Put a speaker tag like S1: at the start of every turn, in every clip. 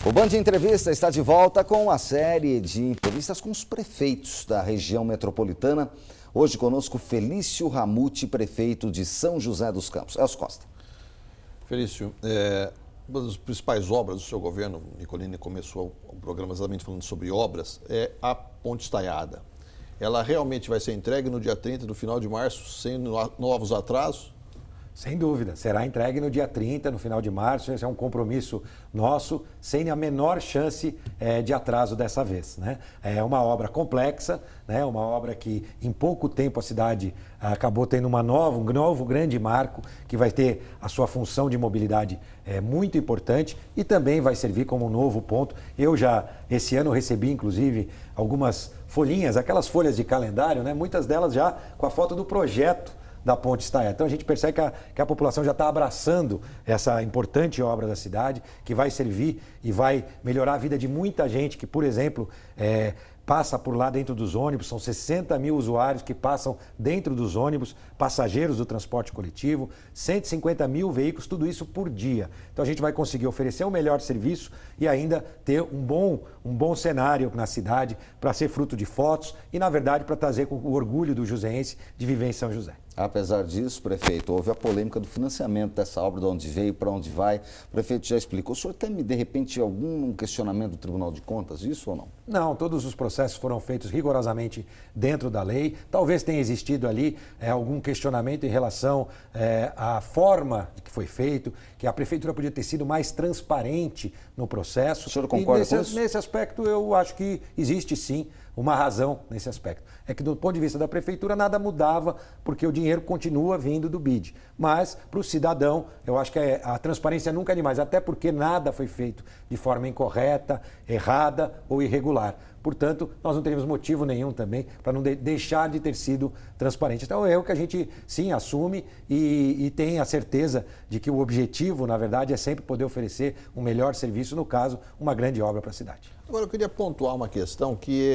S1: O Band Entrevista está de volta com uma série de entrevistas com os prefeitos da região metropolitana. Hoje conosco Felício Ramute, prefeito de São José dos Campos. Elcio Costa.
S2: Felício, uma das principais obras do seu governo, Nicolini começou o programa exatamente falando sobre obras, é a Ponte Estaiada. Ela realmente vai ser entregue no dia 30 do final de março, sem novos atrasos?
S3: Sem dúvida, será entregue no dia 30, no final de março. Esse é um compromisso nosso, sem a menor chance de atraso dessa vez, né? É uma obra complexa, né? Uma obra que em pouco tempo a cidade acabou tendo um novo grande marco, que vai ter a sua função de mobilidade muito importante e também vai servir como um novo ponto. Eu já, esse ano, recebi inclusive algumas folhinhas, aquelas folhas de calendário, né? Muitas delas já com a foto do projeto da Ponte Estaiada. Então a gente percebe que a população já está abraçando essa importante obra da cidade, que vai servir e vai melhorar a vida de muita gente que, por exemplo, passa por lá dentro dos ônibus. São 60 mil usuários que passam dentro dos ônibus, passageiros do transporte coletivo, 150 mil veículos, tudo isso por dia. Então a gente vai conseguir oferecer um melhor serviço e ainda ter um bom cenário na cidade para ser fruto de fotos e, na verdade, para trazer com o orgulho do joseense de viver em São José.
S1: Apesar disso, prefeito, houve a polêmica do financiamento dessa obra, de onde veio, para onde vai. O prefeito já explicou. O senhor tem, de repente, algum questionamento do Tribunal de Contas, isso ou não?
S3: Não, todos os processos foram feitos rigorosamente dentro da lei. Talvez tenha existido ali algum questionamento em relação à forma que foi feito, que a prefeitura podia ter sido mais transparente no processo.
S1: O senhor concorda com isso?
S3: Nesse aspecto, eu acho que existe sim uma razão nesse aspecto. É que do ponto de vista da prefeitura nada mudava, porque o dinheiro continua vindo do BID. Mas para o cidadão, eu acho que a transparência nunca é demais, até porque nada foi feito de forma incorreta, errada ou irregular. Portanto, nós não teríamos motivo nenhum também para não deixar de ter sido transparente. Então é o que a gente sim assume e tem a certeza de que o objetivo, na verdade, é sempre poder oferecer um melhor serviço, no caso, uma grande obra para a cidade.
S2: Agora eu queria pontuar uma questão que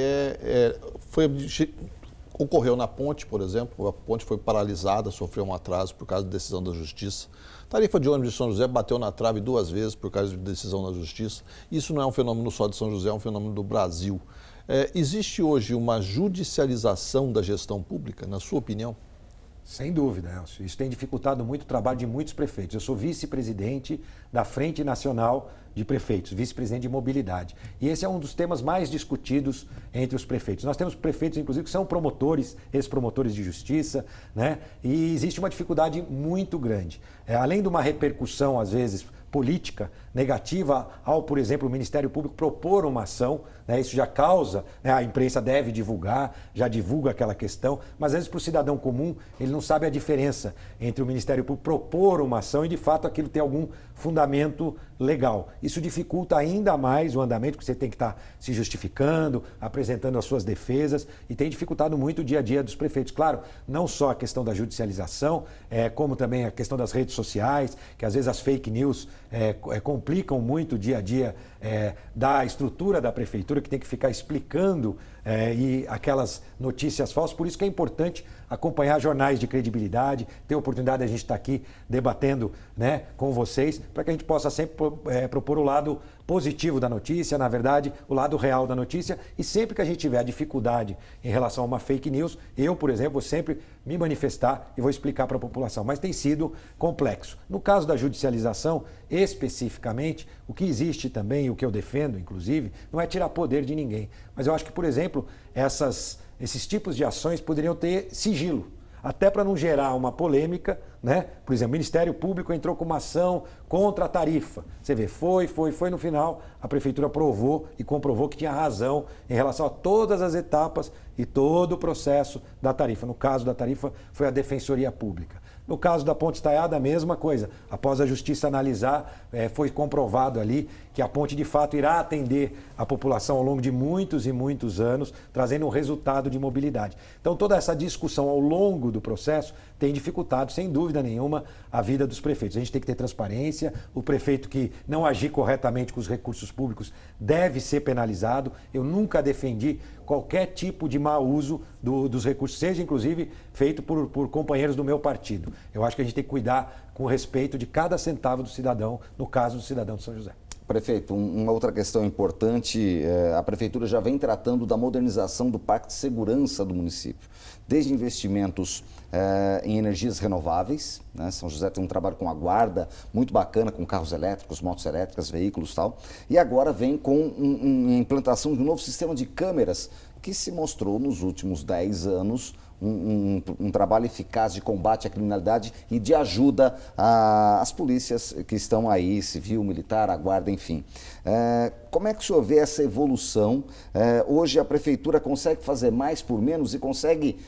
S2: ocorreu na ponte, por exemplo. A ponte foi paralisada, sofreu um atraso por causa de decisão da Justiça. A tarifa de ônibus de São José bateu na trave 2 vezes por causa de decisão da Justiça. Isso não é um fenômeno só de São José, é um fenômeno do Brasil. Existe hoje uma judicialização da gestão pública, na sua opinião?
S3: Sem dúvida, Elcio. Isso tem dificultado muito o trabalho de muitos prefeitos. Eu sou vice-presidente da Frente Nacional de Prefeitos, vice-presidente de mobilidade. E esse é um dos temas mais discutidos entre os prefeitos. Nós temos prefeitos, inclusive, que são promotores, ex-promotores de justiça, né? E existe uma dificuldade muito grande. Além de uma repercussão, às vezes, política negativa ao, por exemplo, o Ministério Público propor uma ação, né? Isso já causa, né? A imprensa deve divulgar, já divulga aquela questão, mas às vezes para o cidadão comum ele não sabe a diferença entre o Ministério Público propor uma ação e de fato aquilo ter algum fundamento legal. Isso dificulta ainda mais o andamento, porque você tem que estar se justificando, apresentando as suas defesas e tem dificultado muito o dia a dia dos prefeitos. Claro, não só a questão da judicialização, como também a questão das redes sociais, que às vezes as fake news complicam muito o dia a dia da estrutura da prefeitura, que tem que ficar explicando e aquelas notícias falsas. Por isso que é importante acompanhar jornais de credibilidade, ter a oportunidade de a gente estar aqui debatendo, né, com vocês, para que a gente possa sempre propor o lado positivo da notícia, na verdade, o lado real da notícia. E sempre que a gente tiver dificuldade em relação a uma fake news, eu, por exemplo, vou sempre me manifestar e vou explicar para a população. Mas tem sido complexo. No caso da judicialização, especificamente, o que existe também, o que eu defendo, inclusive, não é tirar poder de ninguém. Mas eu acho que, por exemplo, esses tipos de ações poderiam ter sigilo, até para não gerar uma polêmica, né? Por exemplo, o Ministério Público entrou com uma ação contra a tarifa. Você vê, foi, no final a Prefeitura provou e comprovou que tinha razão em relação a todas as etapas e todo o processo da tarifa. No caso da tarifa, foi a Defensoria Pública. No caso da Ponte Estaiada, a mesma coisa. Após a Justiça analisar, foi comprovado ali que a ponte de fato irá atender a população ao longo de muitos e muitos anos, trazendo um resultado de mobilidade. Então toda essa discussão ao longo do processo tem dificultado, sem dúvida nenhuma, a vida dos prefeitos. A gente tem que ter transparência, o prefeito que não agir corretamente com os recursos públicos deve ser penalizado. Eu nunca defendi qualquer tipo de mau uso dos recursos, seja inclusive feito por companheiros do meu partido. Eu acho que a gente tem que cuidar com respeito de cada centavo do cidadão, no caso do cidadão de São José.
S1: Prefeito, uma outra questão importante, a Prefeitura já vem tratando da modernização do Parque de Segurança do município, desde investimentos em energias renováveis, né? São José tem um trabalho com a guarda muito bacana, com carros elétricos, motos elétricas, veículos e tal, e agora vem com a implantação de um novo sistema de câmeras que se mostrou nos últimos 10 anos um trabalho eficaz de combate à criminalidade e de ajuda às polícias que estão aí, civil, militar, a guarda, enfim. Como é que o senhor vê essa evolução? Hoje a Prefeitura consegue fazer mais por menos e consegue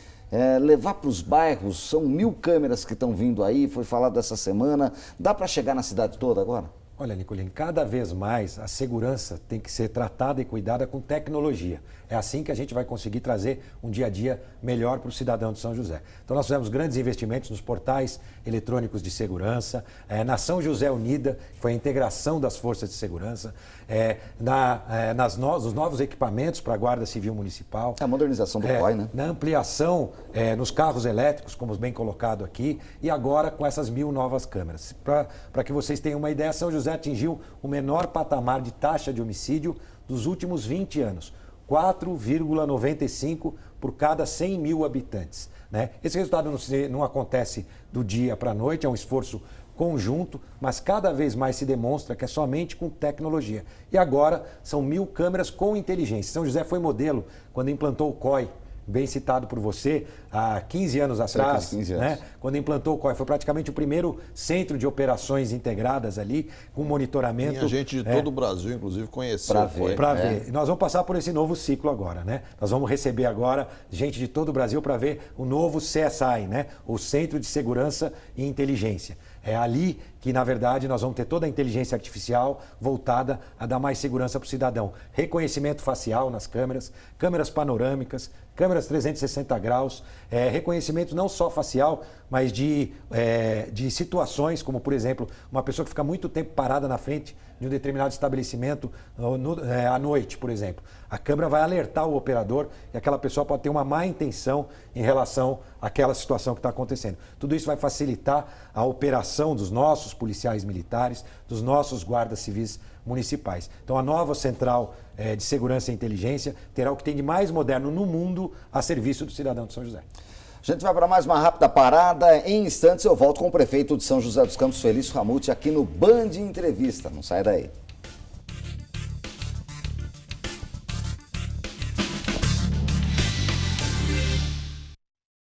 S1: levar para os bairros? São 1000 câmeras que estão vindo aí, foi falado essa semana. Dá para chegar na cidade toda agora?
S3: Olha, Nicolini, cada vez mais a segurança tem que ser tratada e cuidada com tecnologia. É assim que a gente vai conseguir trazer um dia a dia melhor para o cidadão de São José. Então nós fizemos grandes investimentos nos portais eletrônicos de segurança, na São José Unida, que foi a integração das forças de segurança, nos novos equipamentos para a Guarda Civil Municipal.
S1: A modernização do COI, né?
S3: Na ampliação nos carros elétricos, como bem colocado aqui, e agora com essas 1000 novas câmeras. Para que vocês tenham uma ideia, São José atingiu o menor patamar de taxa de homicídio dos últimos 20 anos. 4,95 por cada 100 mil habitantes, né? Esse resultado não acontece do dia para a noite, é um esforço conjunto, mas cada vez mais se demonstra que é somente com tecnologia. E agora são 1000 câmeras com inteligência. São José foi modelo quando implantou o COI, bem citado por você, há 15 anos atrás,
S1: 15 anos.
S3: Né? Quando implantou o COI. Foi praticamente o primeiro centro de operações integradas ali, com monitoramento.
S2: Tinha gente de todo o Brasil, inclusive, conheceu
S1: Pra
S2: o COI.
S3: Para ver. Nós vamos passar por esse novo ciclo agora, né? Nós vamos receber agora gente de todo o Brasil para ver o novo CSI, né? O Centro de Segurança e Inteligência. É ali que, na verdade, nós vamos ter toda a inteligência artificial voltada a dar mais segurança para o cidadão. Reconhecimento facial nas câmeras, câmeras panorâmicas, câmeras 360 graus, reconhecimento não só facial, mas de situações, como, por exemplo, uma pessoa que fica muito tempo parada na frente de um determinado estabelecimento à noite, por exemplo. A câmera vai alertar o operador e aquela pessoa pode ter uma má intenção em relação àquela situação que está acontecendo. Tudo isso vai facilitar a operação dos nossos policiais militares, dos nossos guardas civis municipais. Então a nova central de segurança e inteligência terá o que tem de mais moderno no mundo a serviço do cidadão de São José.
S1: A gente vai para mais uma rápida parada. Em instantes eu volto com o prefeito de São José dos Campos, Felício Ramute, aqui no Band Entrevista. Não sai daí.